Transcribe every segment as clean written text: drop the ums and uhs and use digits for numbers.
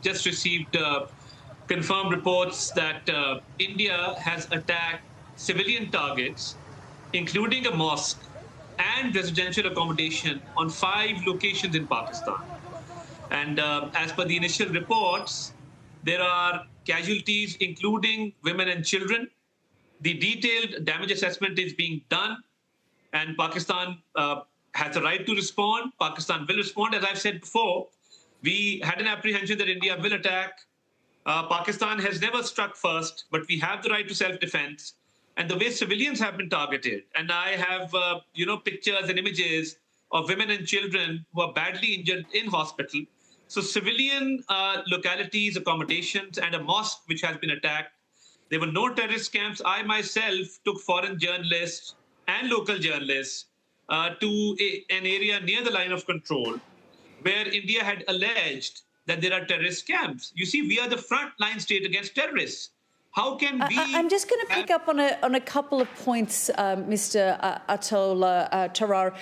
just received confirmed reports that India has attacked civilian targets, including a mosque and residential accommodation on 5 locations in Pakistan. And as per the initial reports, there are casualties, including women and children. The detailed damage assessment is being done, and Pakistan has a right to respond. Pakistan will respond. As I've said before, we had an apprehension that India will attack. Pakistan has never struck first, but we have the right to self-defense. And the way civilians have been targeted, and I have pictures and images of women and children who are badly injured in hospital. So civilian localities, accommodations, and a mosque which has been attacked. There were no terrorist camps. I myself took foreign journalists and local journalists to an area near the line of control where India had alleged that there are terrorist camps. You see, we are the frontline state against terrorists. How can we... I'm just going to pick up on a couple of points, Mr. Atul Tarar.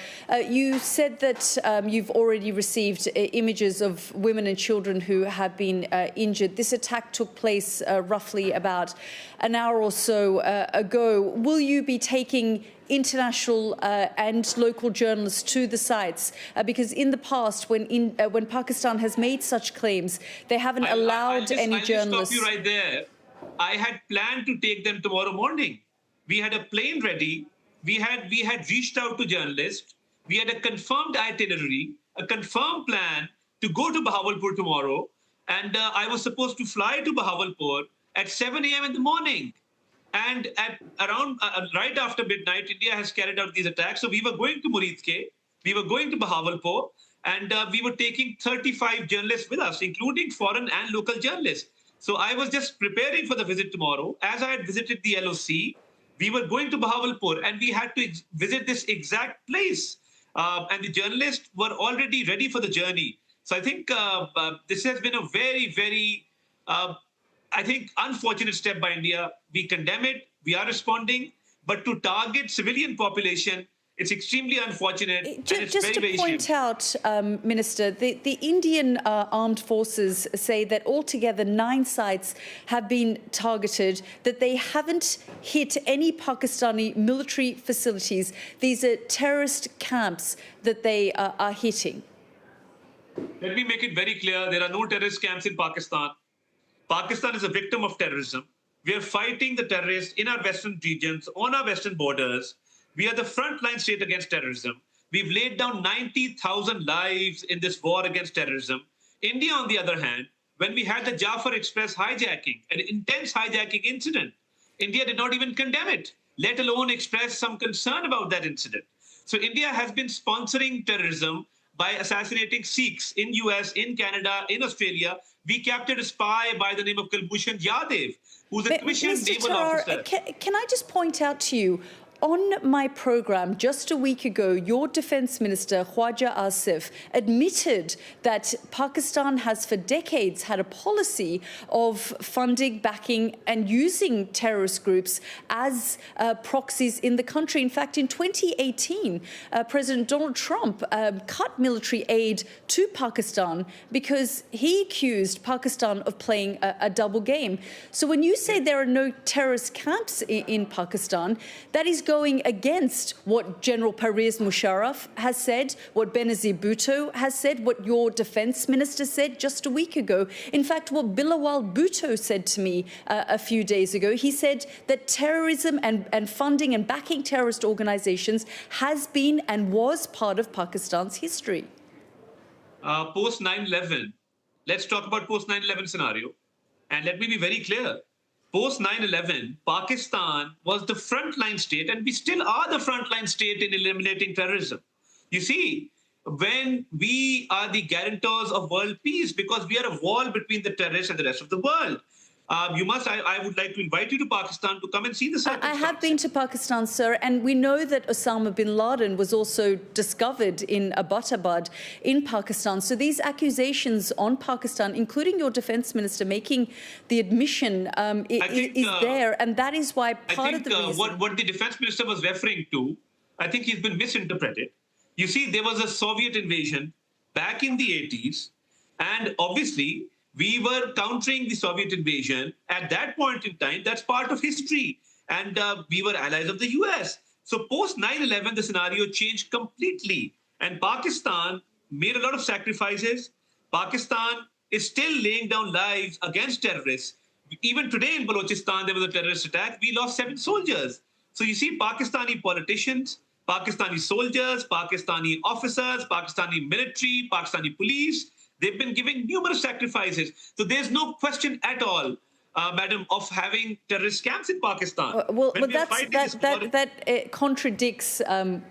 You said that you've already received images of women and children who have been injured. This attack took place roughly about an hour or so ago. Will you be taking international and local journalists to the sites? Because in the past, when Pakistan has made such claims, they haven't allowed any journalists... I'll stop you right there. I had planned to take them tomorrow morning. We had a plane ready. We had reached out to journalists. We had a confirmed itinerary, a confirmed plan to go to Bahawalpur tomorrow. And I was supposed to fly to Bahawalpur at 7 a.m. in the morning. And at around right after midnight, India has carried out these attacks. So we were going to Muridke, we were going to Bahawalpur, and we were taking 35 journalists with us, including foreign and local journalists. So I was just preparing for the visit tomorrow. As I had visited the LOC, we were going to Bahawalpur, and we had to visit this exact place. And the journalists were already ready for the journey. So I think this has been a very, very, I think, unfortunate step by India. We condemn it. We are responding. But to target civilian population, it's extremely unfortunate. Just to point out, Minister, the Indian armed forces say that altogether 9 sites have been targeted, that they haven't hit any Pakistani military facilities. These are terrorist camps that they are hitting. Let me make it very clear. There are no terrorist camps in Pakistan. Pakistan is a victim of terrorism. We are fighting the terrorists in our western regions, on our western borders. We are the frontline state against terrorism. We've laid down 90,000 lives in this war against terrorism. India, on the other hand, when we had the Jafar Express hijacking, an intense hijacking incident, India did not even condemn it, let alone express some concern about that incident. So India has been sponsoring terrorism by assassinating Sikhs in US, in Canada, in Australia. We captured a spy by the name of Kulbhushan Yadav, who's a commissioned naval officer. Can I just point out to you, on my program just a week ago, your Defence Minister, Khwaja Asif, admitted that Pakistan has for decades had a policy of funding, backing and using terrorist groups as proxies in the country. In fact, in 2018, President Donald Trump cut military aid to Pakistan because he accused Pakistan of playing a double game. So when you say there are no terrorist camps in Pakistan, that is going against what General Pervez Musharraf has said, what Benazir Bhutto has said, what your defence minister said just a week ago. In fact, what Bilawal Bhutto said to me a few days ago, he said that terrorism and funding and backing terrorist organisations has been and was part of Pakistan's history. Post 9/11, let's talk about post 9/11 scenario. And let me be very clear. Post 9/11, Pakistan was the frontline state, and we still are the frontline state in eliminating terrorism. You see, when we are the guarantors of world peace, because we are a wall between the terrorists and the rest of the world. I would like to invite you to Pakistan to come and see the circumstances. I have been to Pakistan, sir, and we know that Osama bin Laden was also discovered in Abbottabad in Pakistan. So these accusations on Pakistan, including your defence minister making the admission, is there, and that is why part of the reason... What the defence minister was referring to, I think he's been misinterpreted. You see, there was a Soviet invasion back in the 80s, and obviously We were countering the Soviet invasion. At that point in time, that's part of history. And we were allies of the US. So post 9/11, the scenario changed completely. And Pakistan made a lot of sacrifices. Pakistan is still laying down lives against terrorists. Even today in Balochistan, there was a terrorist attack. We lost 7 soldiers. So you see, Pakistani politicians, Pakistani soldiers, Pakistani officers, Pakistani military, Pakistani police, they've been giving numerous sacrifices. So there's no question at all, madam, of having terrorist camps in Pakistan. Well, that contradicts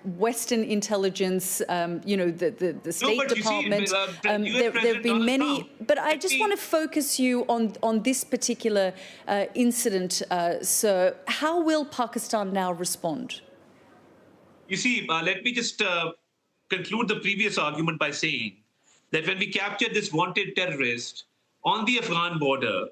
Western intelligence, the State Department. There have been many, but I just want to focus you on this particular incident, sir. How will Pakistan now respond? You see, let me just conclude the previous argument by saying that when we captured this wanted terrorist on the Afghan border,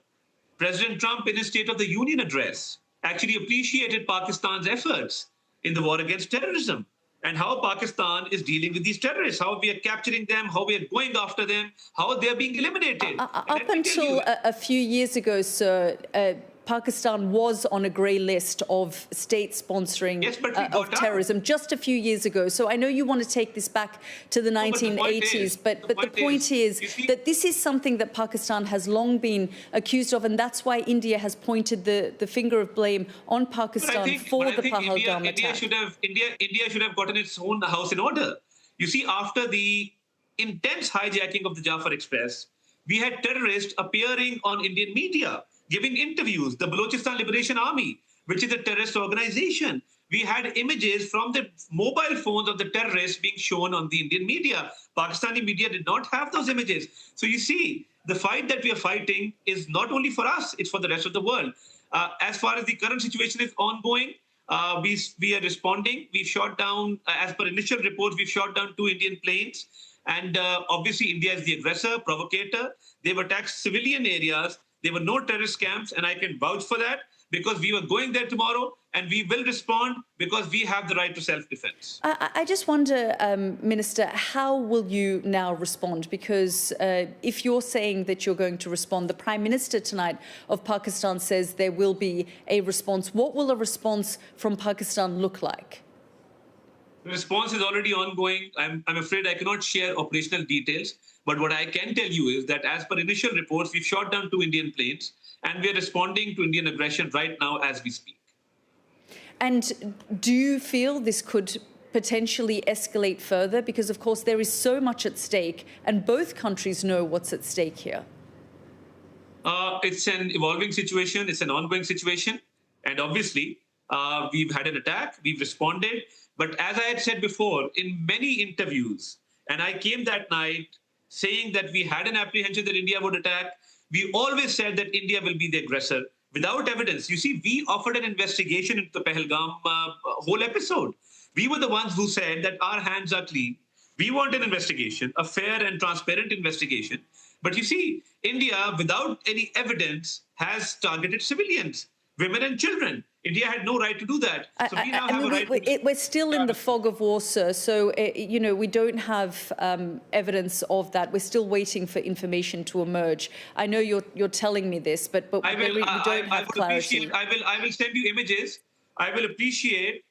President Trump, in his State of the Union address, actually appreciated Pakistan's efforts in the war against terrorism and how Pakistan is dealing with these terrorists, how we are capturing them, how we are going after them, how they are being eliminated. Up until a few years ago, sir, Pakistan was on a grey list of states sponsoring of terrorism just a few years ago. So I know you want to take this back to the 1980s, but the point is that this is something that Pakistan has long been accused of, and that's why India has pointed the finger of blame on Pakistan for the Pahalgam attack. India should have gotten its own house in order. You see, after the intense hijacking of the Jafar Express, we had terrorists appearing on Indian media, giving interviews. The Balochistan Liberation Army, which is a terrorist organization. We had images from the mobile phones of the terrorists being shown on the Indian media. Pakistani media did not have those images. So you see, the fight that we are fighting is not only for us, it's for the rest of the world. As far as the current situation is ongoing, we are responding. We've shot down, as per initial reports, we've shot down 2 Indian planes. And obviously, India is the aggressor, provocator. They've attacked civilian areas. There were no terrorist camps, and I can vouch for that because we were going there tomorrow, and we will respond because we have the right to self-defense. I just wonder, Minister, how will you now respond? Because if you're saying that you're going to respond, the Prime Minister tonight of Pakistan says there will be a response. What will a response from Pakistan look like? The response is already ongoing. I'm afraid I cannot share operational details. But what I can tell you is that as per initial reports, we've shot down 2 Indian planes, and we are responding to Indian aggression right now as we speak. And do you feel this could potentially escalate further? Because, of course, there is so much at stake, and both countries know what's at stake here. It's an evolving situation. It's an ongoing situation. And obviously, we've had an attack. We've responded. But as I had said before, in many interviews, and I came that night saying that we had an apprehension that India would attack, we always said that India will be the aggressor without evidence. You see, we offered an investigation into the Pahalgam whole episode. We were the ones who said that our hands are clean. We want an investigation, a fair and transparent investigation. But you see, India, without any evidence, has targeted civilians, women and children. India had no right to do that. So we now have a right. We're still in the fog of war, sir. So, we don't have evidence of that. We're still waiting for information to emerge. I know you're telling me this, but we don't have clarity. I will send you images. I will appreciate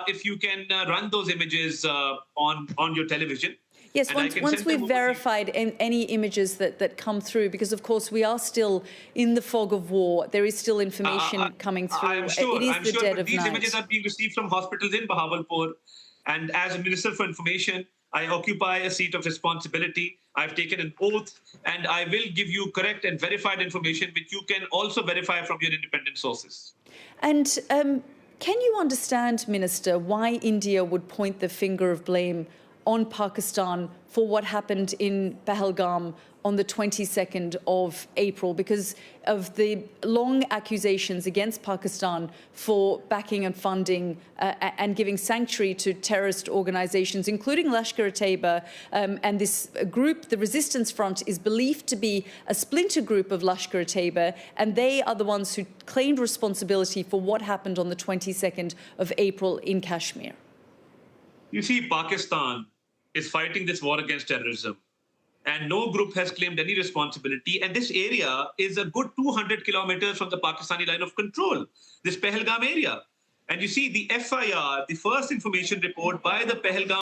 if you can run those images on your television. Yes, once we've verified any images that come through, because, of course, we are still in the fog of war. There is still information coming through. I'm sure, it is the dead of these night. images are being received from hospitals in Bahawalpur. And as a Minister for Information, I occupy a seat of responsibility. I've taken an oath, and I will give you correct and verified information, which you can also verify from your independent sources. And can you understand, Minister, why India would point the finger of blame on Pakistan for what happened in Pahalgam on the 22nd of April, because of the long accusations against Pakistan for backing and funding and giving sanctuary to terrorist organizations, including Lashkar-e-Taiba. And this group, the Resistance Front, is believed to be a splinter group of Lashkar-e-Taiba, and they are the ones who claimed responsibility for what happened on the 22nd of April in Kashmir. You see, Pakistan is fighting this war against terrorism and no group has claimed any responsibility. And this area is a good 200 kilometers from the Pakistani line of control, this Pahalgam area. And you see the FIR, the first information report by the Pahalgam,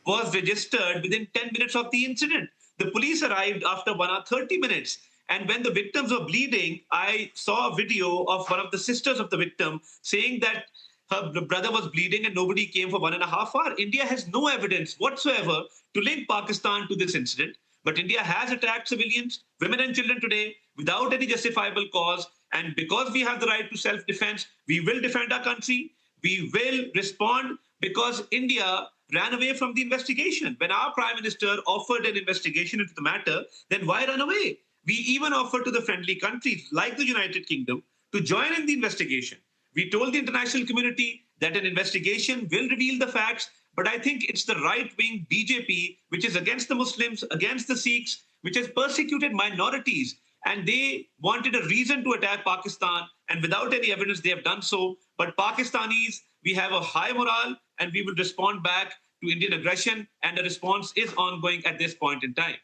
was registered within 10 minutes of the incident. The police arrived after 1 hour 30 minutes. And when the victims were bleeding, I saw a video of one of the sisters of the victim saying that her brother was bleeding and nobody came for 1.5 hours. India has no evidence whatsoever to link Pakistan to this incident. But India has attacked civilians, women and children today without any justifiable cause. And because we have the right to self-defense, we will defend our country. We will respond because India ran away from the investigation. When our Prime Minister offered an investigation into the matter, then why run away? We even offered to the friendly countries like the United Kingdom to join in the investigation. We told the international community that an investigation will reveal the facts, but I think it's the right-wing BJP, which is against the Muslims, against the Sikhs, which has persecuted minorities, and they wanted a reason to attack Pakistan, and without any evidence, they have done so. But Pakistanis, we have a high morale, and we will respond back to Indian aggression, and the response is ongoing at this point in time.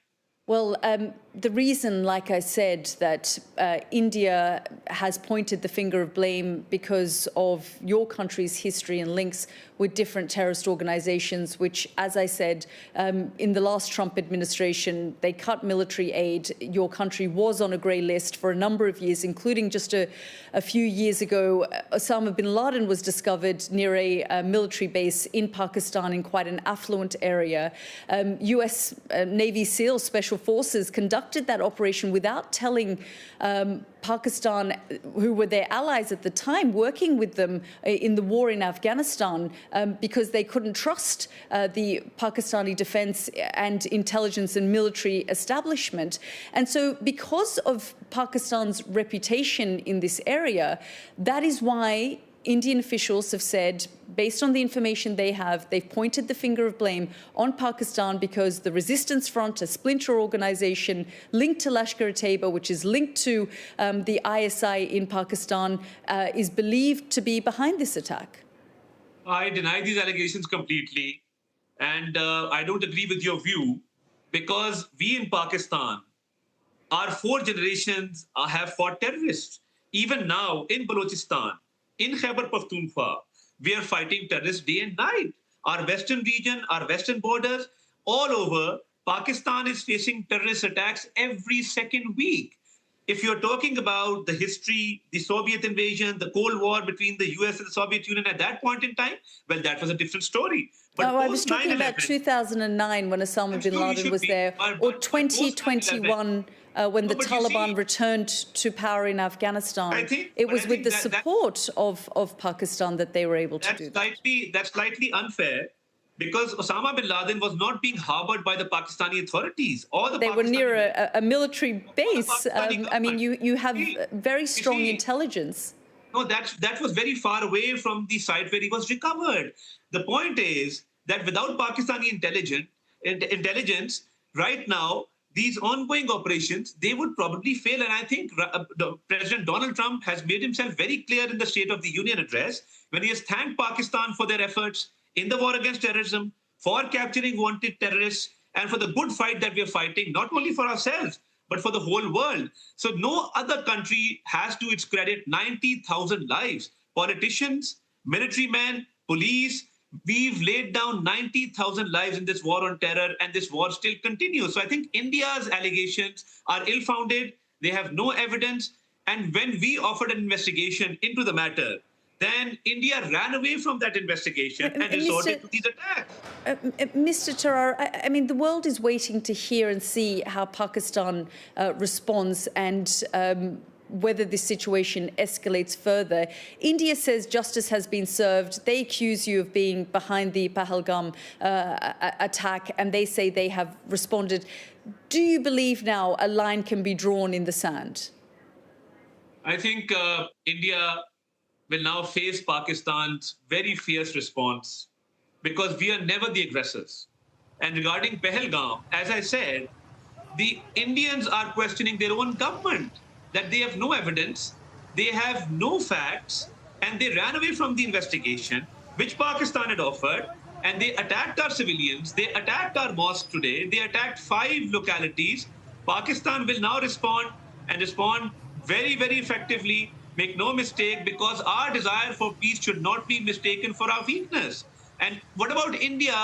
Well, the reason, like I said, that India has pointed the finger of blame because of your country's history and links with different terrorist organizations, which, as I said, in the last Trump administration, they cut military aid. Your country was on a grey list for a number of years, including just a few years ago. Osama bin Laden was discovered near a military base in Pakistan in quite an affluent area. US Navy SEAL Special Forces conducted that operation without telling Pakistan, who were their allies at the time, working with them in the war in Afghanistan, because they couldn't trust the Pakistani defense and intelligence and military establishment. And so because of Pakistan's reputation in this area, that is why Indian officials have said, based on the information they have, they've pointed the finger of blame on Pakistan because the Resistance Front, a splinter organization linked to Lashkar-e-Taiba, which is linked to the ISI in Pakistan, is believed to be behind this attack. I deny these allegations completely, and I don't agree with your view, because we in Pakistan, our 4 generations have fought terrorists. Even now in Balochistan, in Khyber Pakhtunkhwa, we are fighting terrorists day and night. Our western region, our western borders, all over, Pakistan is facing terrorist attacks every second week. If you're talking about the history, the Soviet invasion, the Cold War between the US and the Soviet Union at that point in time, well, that was a different story. But I was talking about 2009 when Osama bin Laden was there, or 2021 when the Taliban returned to power in Afghanistan. It was with the support of Pakistan that they were able to do that. That's slightly unfair, because Osama bin Laden was not being harbored by the Pakistani authorities. They were near a military base. I mean, you have very strong intelligence. No, that was very far away from the site where he was recovered. The point is that without Pakistani intelligence, right now, these ongoing operations, they would probably fail. And I think President Donald Trump has made himself very clear in the State of the Union address when he has thanked Pakistan for their efforts in the war against terrorism, for capturing wanted terrorists, and for the good fight that we are fighting, not only for ourselves, but for the whole world. So no other country has to its credit 90,000 lives. Politicians, military men, police, we've laid down 90,000 lives in this war on terror, and this war still continues. So I think India's allegations are ill-founded. They have no evidence. And when we offered an investigation into the matter, then India ran away from that investigation and resorted to these attacks. Mr. Tarar, I mean, the world is waiting to hear and see how Pakistan responds and whether this situation escalates further. India says justice has been served. They accuse you of being behind the Pahalgam attack, and they say they have responded. Do you believe now a line can be drawn in the sand? I think India will now face Pakistan's very fierce response, because we are never the aggressors. And regarding Pahalgam, as I said, the Indians are questioning their own government, that they have no evidence, they have no facts, and they ran away from the investigation, which Pakistan had offered. and they attacked our civilians. They attacked our mosque today. They attacked 5 localities. Pakistan will now respond and respond very, very effectively. Make no mistake, because our desire for peace should not be mistaken for our weakness. And what about India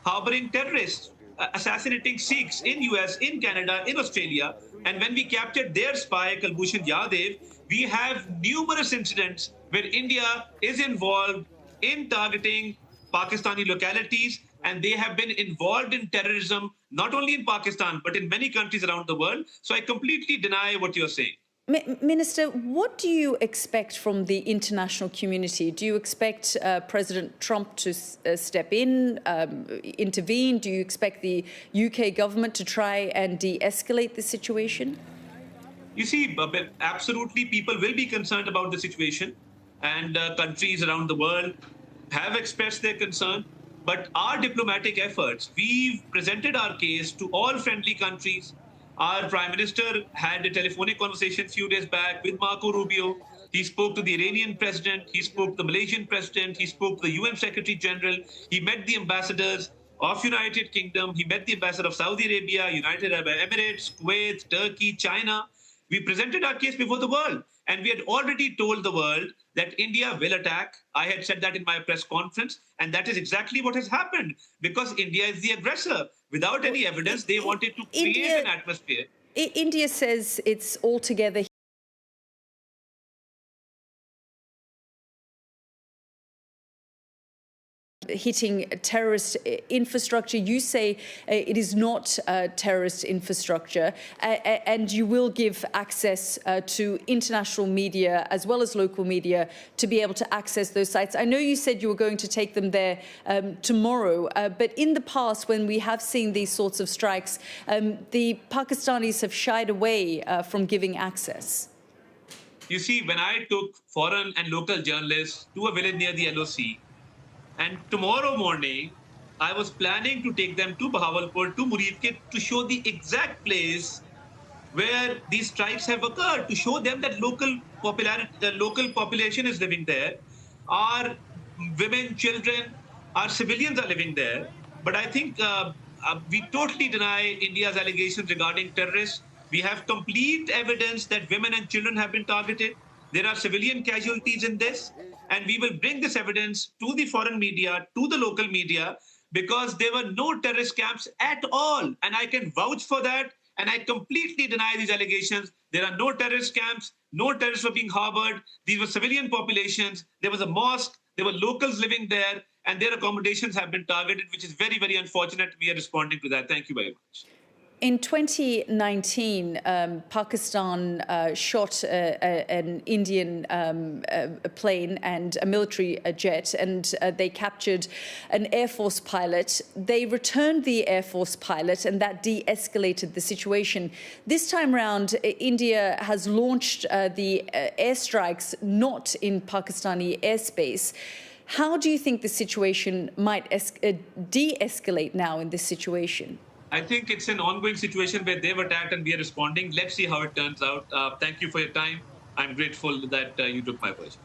harboring terrorists, assassinating Sikhs in US, in Canada, in Australia? And when we captured their spy, Kulbhushan Yadav, we have numerous incidents where India is involved in targeting Pakistani localities, and they have been involved in terrorism, not only in Pakistan, but in many countries around the world. So I completely deny what you're saying. Minister, what do you expect from the international community? Do you expect President Trump to step in, intervene? Do you expect the UK government to try and de-escalate the situation? You see, absolutely, people will be concerned about the situation, and countries around the world have expressed their concern. But our diplomatic efforts, we've presented our case to all friendly countries. Our Prime Minister had a telephonic conversation a few days back with Marco Rubio. He spoke to the Iranian president. He spoke to the Malaysian president. He spoke to the UN Secretary General. He met the ambassadors of United Kingdom. He met the ambassador of Saudi Arabia, United Arab Emirates, Kuwait, Turkey, China. We presented our case before the world, and we had already told the world that India will attack. I had said that in my press conference, and that is exactly what has happened, because India is the aggressor. Without any evidence, they wanted to create an atmosphere. India says it's altogether hitting terrorist infrastructure. You say it is not terrorist infrastructure, and you will give access to international media as well as local media to be able to access those sites. I know you said you were going to take them there tomorrow, but in the past, when we have seen these sorts of strikes, the Pakistanis have shied away from giving access. You see, when I took foreign and local journalists to a village near the LOC, and tomorrow morning, I was planning to take them to Bahawalpur, to Muridke, to show the exact place where these strikes have occurred, to show them that the local population is living there. Our women, children, our civilians are living there. But I think we totally deny India's allegations regarding terrorists. We have complete evidence that women and children have been targeted. There are civilian casualties in this, and we will bring this evidence to the foreign media, to the local media, because there were no terrorist camps at all. And I can vouch for that, and I completely deny these allegations. There are no terrorist camps, no terrorists were being harbored. These were civilian populations. There was a mosque, there were locals living there, and their accommodations have been targeted, which is very, very unfortunate. We are responding to that. Thank you very much. In 2019, Pakistan shot an Indian plane and a military jet, and they captured an Air Force pilot. They returned the Air Force pilot, and that de-escalated the situation. This time round, India has launched the airstrikes not in Pakistani airspace. How do you think the situation might de-escalate now in this situation? I think it's an ongoing situation where they've attacked and we are responding. Let's see how it turns out. Thank you for your time. I'm grateful that you took my question.